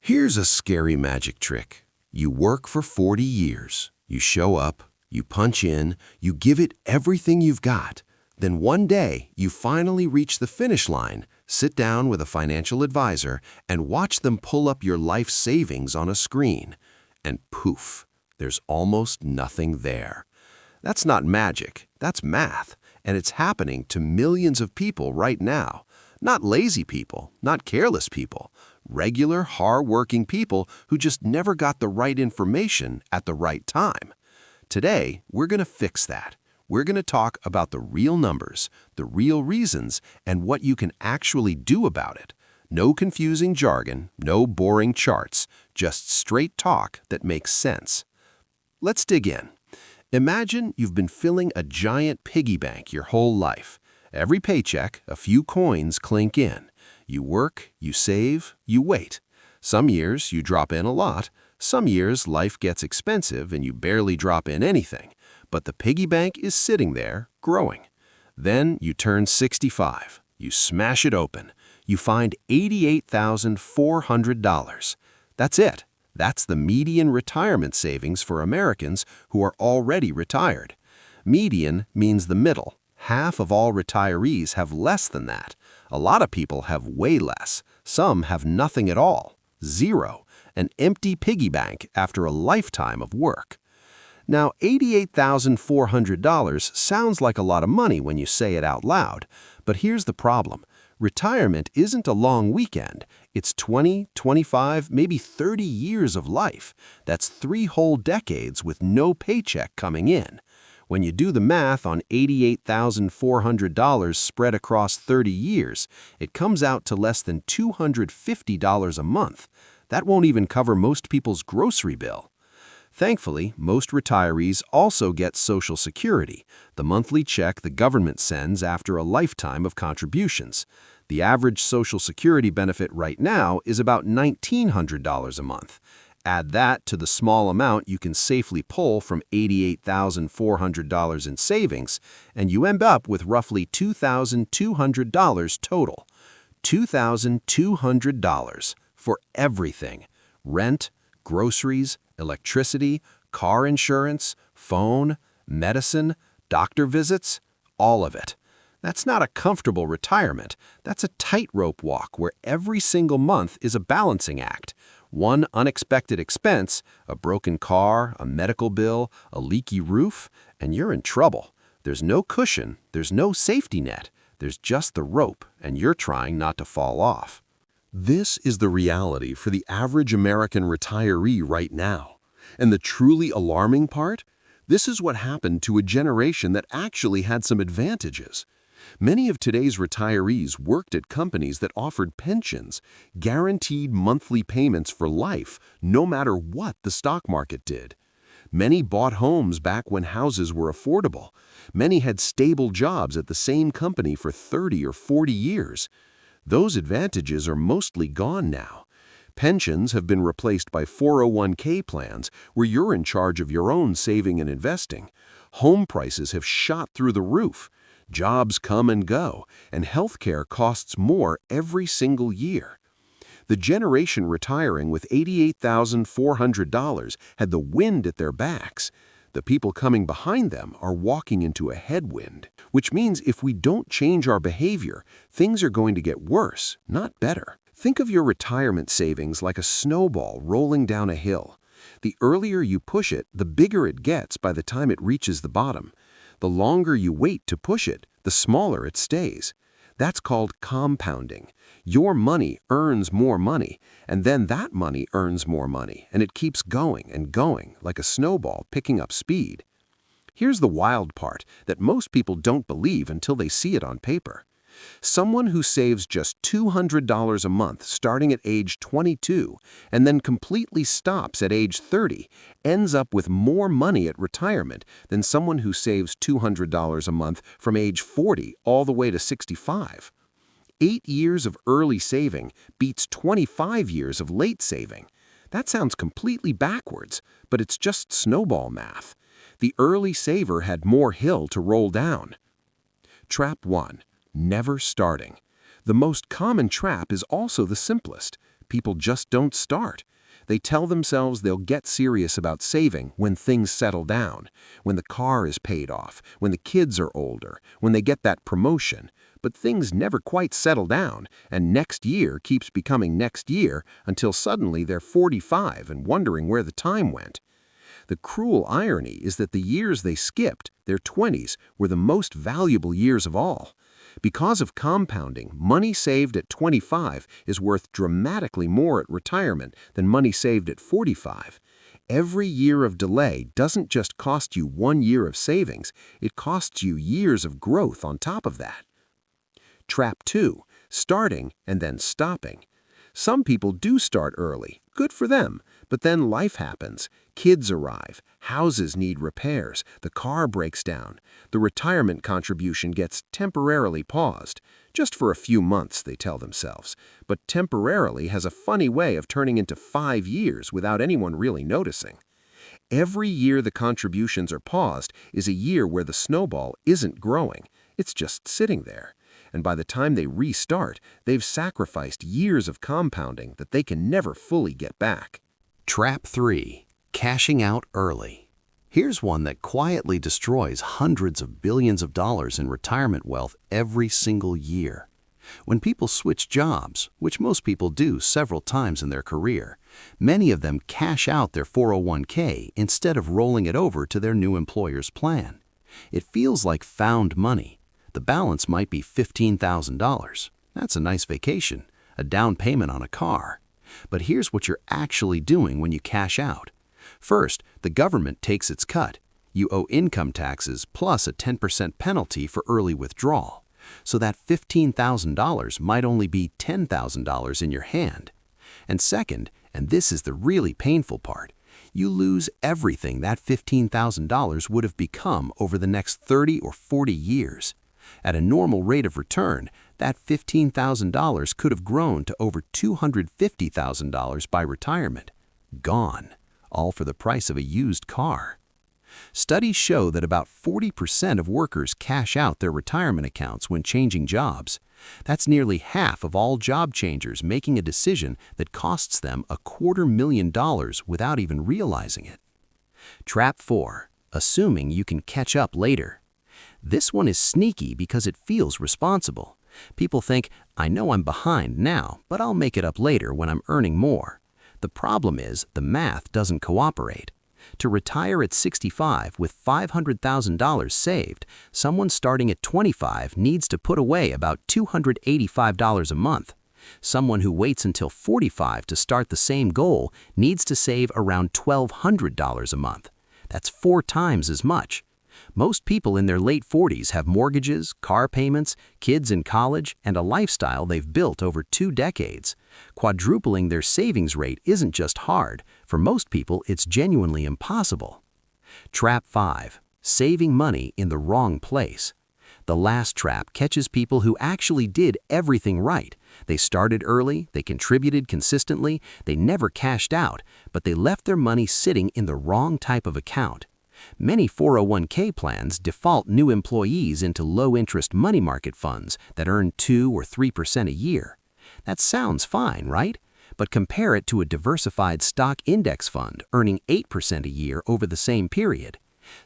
Here's a scary magic trick. You work for 40 years. You show up, you punch in, you give it everything you've got. Then one day, you finally reach the finish line, sit down with a financial advisor, and watch them pull up your life savings on a screen. And poof, there's almost nothing there. That's not magic, that's math, and it's happening to millions of people right now. Not lazy people, not careless people, regular, hard-working people who just never got the right information at the right time. Today, we're going to fix that. We're going to talk about the real numbers, the real reasons, and what you can actually do about it. No confusing jargon, no boring charts, just straight talk that makes sense. Let's dig in. Imagine you've been filling a giant piggy bank your whole life. Every paycheck, a few coins clink in. You work, you save, you wait. Some years you drop in a lot. Some years life gets expensive and you barely drop in anything. But the piggy bank is sitting there, growing. Then you turn 65. You smash it open. You find $88,400. That's it. That's the median retirement savings for Americans who are already retired. Median means the middle. Half of all retirees have less than that. A lot of people have way less. Some have nothing at all. Zero. An empty piggy bank after a lifetime of work. Now, $88,400 sounds like a lot of money when you say it out loud, but here's the problem. Retirement isn't a long weekend. It's 20, 25, maybe 30 years of life. That's 3 whole decades with no paycheck coming in. When you do the math on $88,400 spread across 30 years, it comes out to less than $250 a month. That won't even cover most people's grocery bill. Thankfully, most retirees also get Social Security, the monthly check the government sends after a lifetime of contributions. The average Social Security benefit right now is about $1,900 a month. Add that to the small amount you can safely pull from $88,400 in savings, and you end up with roughly $2,200 total. $2,200 for everything: rent, groceries, electricity, car insurance, phone, medicine, doctor visits, all of it. That's not a comfortable retirement. That's a tightrope walk where every single month is a balancing act. One unexpected expense, a broken car, a medical bill, a leaky roof, and you're in trouble. There's no cushion, there's no safety net, there's just the rope, and you're trying not to fall off. This is the reality for the average American retiree right now. And the truly alarming part? This is what happened to a generation that actually had some advantages. Many of today's retirees worked at companies that offered pensions, guaranteed monthly payments for life, no matter what the stock market did. Many bought homes back when houses were affordable. Many had stable jobs at the same company for 30 or 40 years. Those advantages are mostly gone now. Pensions have been replaced by 401k plans where you're in charge of your own saving and investing. Home prices have shot through the roof. Jobs come and go, and healthcare costs more every single year. The generation retiring with $88,400 had the wind at their backs. The people coming behind them are walking into a headwind, which means if we don't change our behavior, things are going to get worse, not better. Think of your retirement savings like a snowball rolling down a hill. The earlier you push it, the bigger it gets by the time it reaches the bottom. The longer you wait to push it, the smaller it stays. That's called compounding. Your money earns more money, and then that money earns more money, and it keeps going and going like a snowball picking up speed. Here's the wild part that most people don't believe until they see it on paper. Someone who saves just $200 a month starting at age 22 and then completely stops at age 30 ends up with more money at retirement than someone who saves $200 a month from age 40 all the way to 65. 8 years of early saving beats 25 years of late saving. That sounds completely backwards, but it's just snowball math. The early saver had more hill to roll down. Trap 1. Never starting. The most common trap is also the simplest. people just don't start. They tell themselves they'll get serious about saving when things settle down, when the car is paid off, when the kids are older, when they get that promotion. But things never quite settle down, and next year keeps becoming next year until suddenly they're 45 and wondering where the time went. The cruel irony is that the years they skipped, their 20s, were the most valuable years of all. Because of compounding, money saved at 25 is worth dramatically more at retirement than money saved at 45. Every year of delay doesn't just cost you 1 year of savings, it costs you years of growth on top of that. Trap 2. Starting and then stopping. Some people do start early. Good for them. But then life happens. Kids arrive. Houses need repairs. The car breaks down. The retirement contribution gets temporarily paused. Just for a few months, they tell themselves. But temporarily has a funny way of turning into 5 years without anyone really noticing. Every year the contributions are paused is a year where the snowball isn't growing. It's just sitting there. And by the time they restart, they've sacrificed years of compounding that they can never fully get back. Trap 3. Cashing out early. Here's one that quietly destroys hundreds of billions of dollars in retirement wealth every single year. When people switch jobs, which most people do several times in their career, many of them cash out their 401k instead of rolling it over to their new employer's plan. It feels like found money. The balance might be $15,000. That's a nice vacation, a down payment on a car. But here's what you're actually doing when you cash out. First, the government takes its cut. You owe income taxes plus a 10% penalty for early withdrawal. So that $15,000 might only be $10,000 in your hand. And second, and this is the really painful part, you lose everything that $15,000 would have become over the next 30 or 40 years. At a normal rate of return, that $15,000 could have grown to over $250,000 by retirement. Gone, all for the price of a used car. Studies show that about 40% of workers cash out their retirement accounts when changing jobs. That's nearly half of all job changers making a decision that costs them $250,000 without even realizing it. Trap 4. Assuming you can catch up later. This one is sneaky because it feels responsible. People think, I know I'm behind now, but I'll make it up later when I'm earning more. The problem is the math doesn't cooperate. To retire at 65 with $500,000 saved, someone starting at 25 needs to put away about $285 a month. Someone who waits until 45 to start the same goal needs to save around $1,200 a month. That's 4 times as much. Most people in their late 40s have mortgages, car payments, kids in college, and a lifestyle they've built over 2 decades. Quadrupling their savings rate isn't just hard. For most people, it's genuinely impossible. Trap 5. Saving money in the wrong place. The last trap catches people who actually did everything right. They started early, they contributed consistently, they never cashed out, but they left their money sitting in the wrong type of account. Many 401k plans default new employees into low-interest money market funds that earn 2 or 3% a year. That sounds fine, right? But compare it to a diversified stock index fund earning 8% a year over the same period.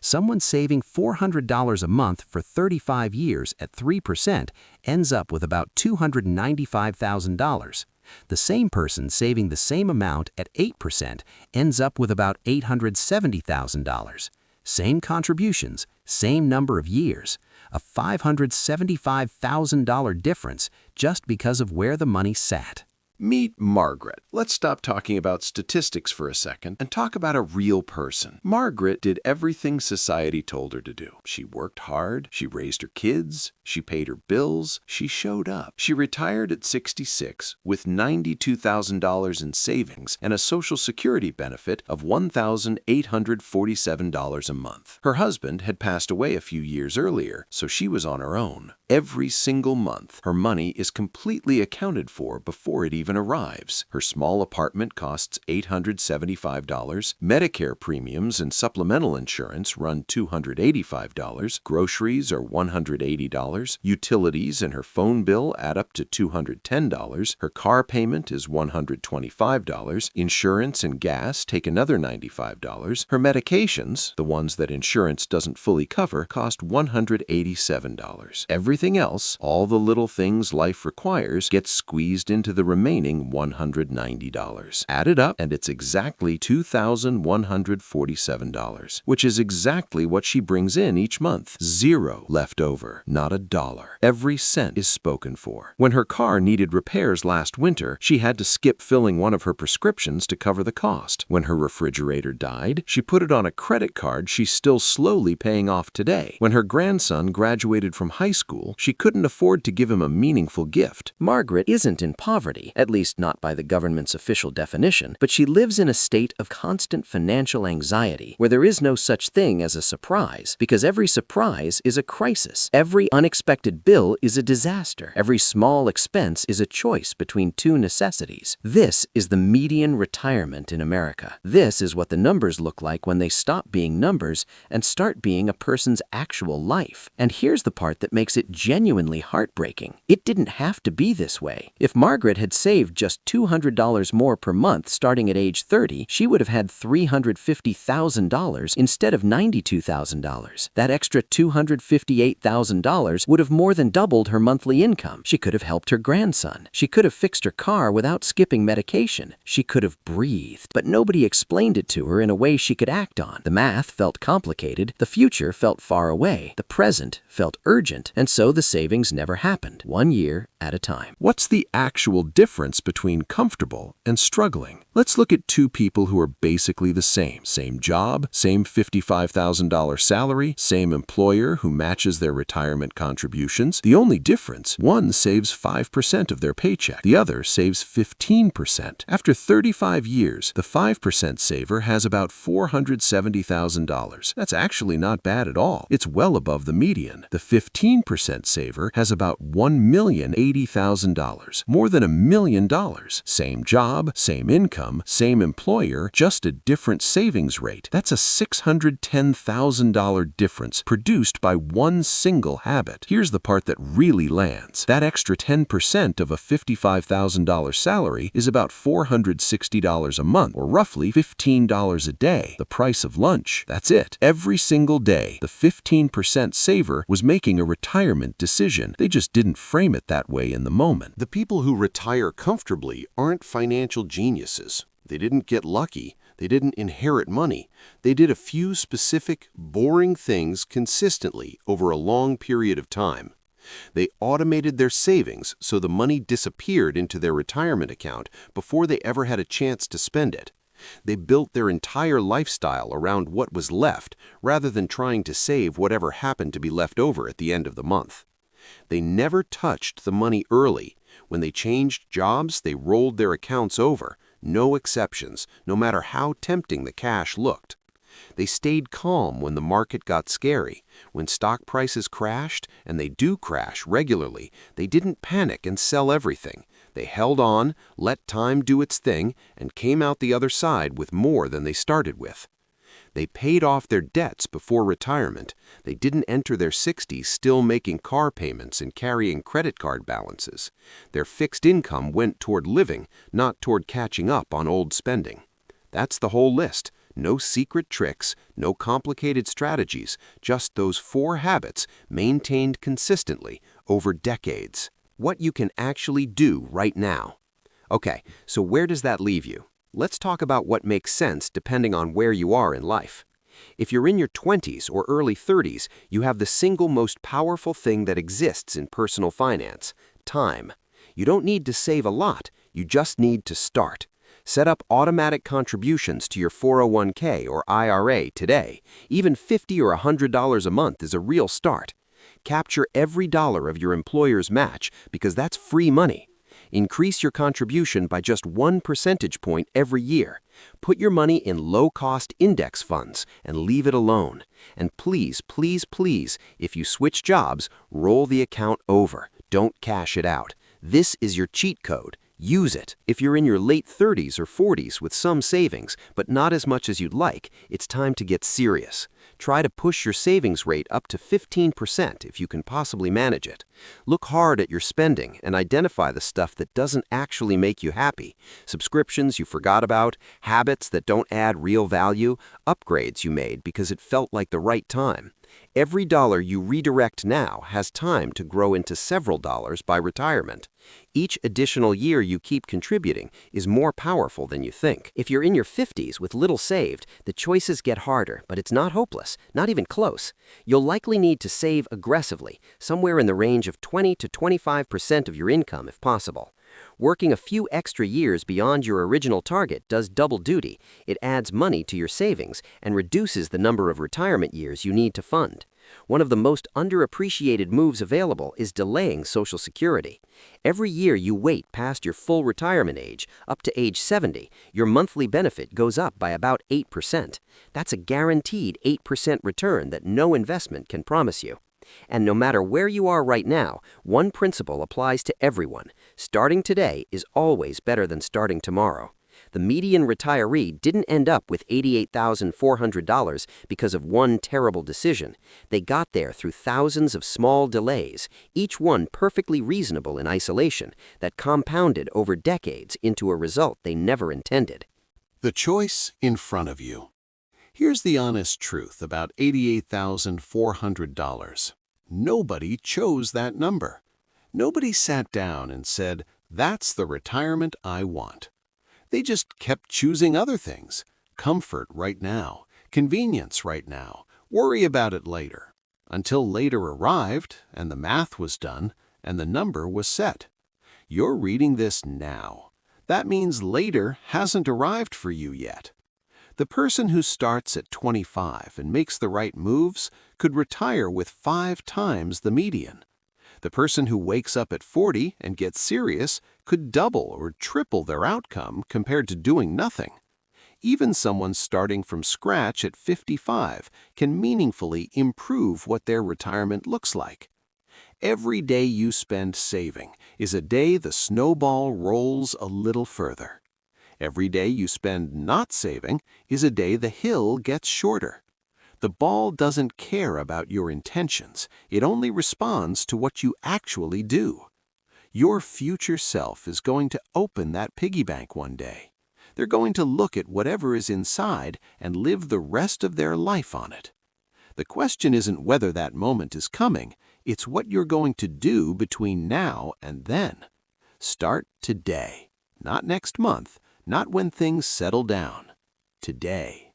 Someone saving $400 a month for 35 years at 3% ends up with about $295,000. The same person saving the same amount at 8% ends up with about $870,000. Same contributions, same number of years, a $575,000 difference just because of where the money sat. Meet Margaret. Let's stop talking about statistics for a second and talk about a real person. Margaret did everything society told her to do. She worked hard, she raised her kids, she paid her bills, she showed up. She retired at 66 with $92,000 in savings and a Social Security benefit of $1,847 a month. Her husband had passed away a few years earlier, so she was on her own. Every single month, her money is completely accounted for before it even arrives. Her small apartment costs $875, Medicare premiums and supplemental insurance run $285, groceries are $180, utilities and her phone bill add up to $210, her car payment is $125, insurance and gas take another $95, her medications, the ones that insurance doesn't fully cover, cost $187. Everything else, all the little things life requires, gets squeezed into the remaining $190. Add it up, and it's exactly $2,147, which is exactly what she brings in each month. Zero left over, not a dollar. Every cent is spoken for. When her car needed repairs last winter, she had to skip filling one of her prescriptions to cover the cost. When her refrigerator died, she put it on a credit card she's still slowly paying off today. When her grandson graduated from high school, she couldn't afford to give him a meaningful gift. Margaret isn't in poverty, at least not by the government's official definition, but she lives in a state of constant financial anxiety where there is no such thing as a surprise, because every surprise is a crisis. Every unexpected bill is a disaster. Every small expense is a choice between two necessities. This is the median retirement in America. This is what the numbers look like when they stop being numbers and start being a person's actual life. And here's the part that makes it genuinely heartbreaking. It didn't have to be this way. If Margaret had saved just $200 more per month starting at age 30, she would have had $350,000 instead of $92,000. That extra $258,000 would have more than doubled her monthly income. She could have helped her grandson. She could have fixed her car without skipping medication. She could have breathed. But nobody explained it to her in a way she could act on. The math felt complicated. The future felt far away. The present felt urgent. And so the savings never happened, 1 year at a time. What's the actual difference between comfortable and struggling? Let's look at two people who are basically the same. Same job, same $55,000 salary, same employer who matches their retirement contributions. The only difference, one saves 5% of their paycheck. The other saves 15%. After 35 years, the 5% saver has about $470,000. That's actually not bad at all. It's well above the median. The 15% saver has about $1,080,000, more than $1 million. Same job, same income, same employer, just a different savings rate. That's a $610,000 difference produced by one single habit. Here's the part that really lands. That extra 10% of a $55,000 salary is about $460 a month, or roughly $15 a day, the price of lunch. That's it. Every single day, the 15% saver was making a retirement decision. They just didn't frame it that way in the moment. The people who retire comfortably aren't financial geniuses. They didn't get lucky. They didn't inherit money. They did a few specific, boring things consistently over a long period of time. They automated their savings so the money disappeared into their retirement account before they ever had a chance to spend it. They built their entire lifestyle around what was left rather than trying to save whatever happened to be left over at the end of the month. They never touched the money early. When they changed jobs, they rolled their accounts over. No exceptions, no matter how tempting the cash looked. They stayed calm when the market got scary. When stock prices crashed, and they do crash regularly, they didn't panic and sell everything. They held on, let time do its thing, and came out the other side with more than they started with. They paid off their debts before retirement. They didn't enter their 60s still making car payments and carrying credit card balances. Their fixed income went toward living, not toward catching up on old spending. That's the whole list. No secret tricks, no complicated strategies, just those 4 habits maintained consistently over decades. What you can actually do right now. Okay, so where does that leave you? Let's talk about what makes sense depending on where you are in life. If you're in your 20s or early 30s, you have the single most powerful thing that exists in personal finance: time. You don't need to save a lot, you just need to start. Set up automatic contributions to your 401k or IRA today. Even $50 or $100 a month is a real start. Capture every dollar of your employer's match because that's free money. Increase your contribution by just 1 percentage point every year. Put your money in low-cost index funds and leave it alone. And please, please, please, if you switch jobs, roll the account over. Don't cash it out. This is your cheat code. Use it. If you're in your late 30s or 40s with some savings, but not as much as you'd like, it's time to get serious. Try to push your savings rate up to 15% if you can possibly manage it. Look hard at your spending and identify the stuff that doesn't actually make you happy. Subscriptions you forgot about, habits that don't add real value, upgrades you made because it felt like the right time. Every dollar you redirect now has time to grow into several dollars by retirement. Each additional year you keep contributing is more powerful than you think. If you're in your 50s with little saved, the choices get harder, but it's not hopeless, not even close. You'll likely need to save aggressively, somewhere in the range of 20 to 25% of your income if possible. Working a few extra years beyond your original target does double duty. It adds money to your savings and reduces the number of retirement years you need to fund. One of the most underappreciated moves available is delaying Social Security. Every year you wait past your full retirement age, up to age 70, your monthly benefit goes up by about 8%. That's a guaranteed 8% return that no investment can promise you. And no matter where you are right now, one principle applies to everyone. Starting today is always better than starting tomorrow. The median retiree didn't end up with $88,400 because of one terrible decision. They got there through thousands of small delays, each one perfectly reasonable in isolation, that compounded over decades into a result they never intended. The choice in front of you. Here's the honest truth about $88,400. Nobody chose that number. Nobody sat down and said, "That's the retirement I want." They just kept choosing other things. Comfort right now, convenience right now, worry about it later. Until later arrived, and the math was done, and the number was set. You're reading this now. That means later hasn't arrived for you yet. The person who starts at 25 and makes the right moves could retire with 5 times the median. The person who wakes up at 40 and gets serious could double or triple their outcome compared to doing nothing. Even someone starting from scratch at 55 can meaningfully improve what their retirement looks like. Every day you spend saving is a day the snowball rolls a little further. Every day you spend not saving is a day the hill gets shorter. The ball doesn't care about your intentions. It only responds to what you actually do. Your future self is going to open that piggy bank one day. They're going to look at whatever is inside and live the rest of their life on it. The question isn't whether that moment is coming, it's what you're going to do between now and then. Start today, not next month, not when things settle down. Today.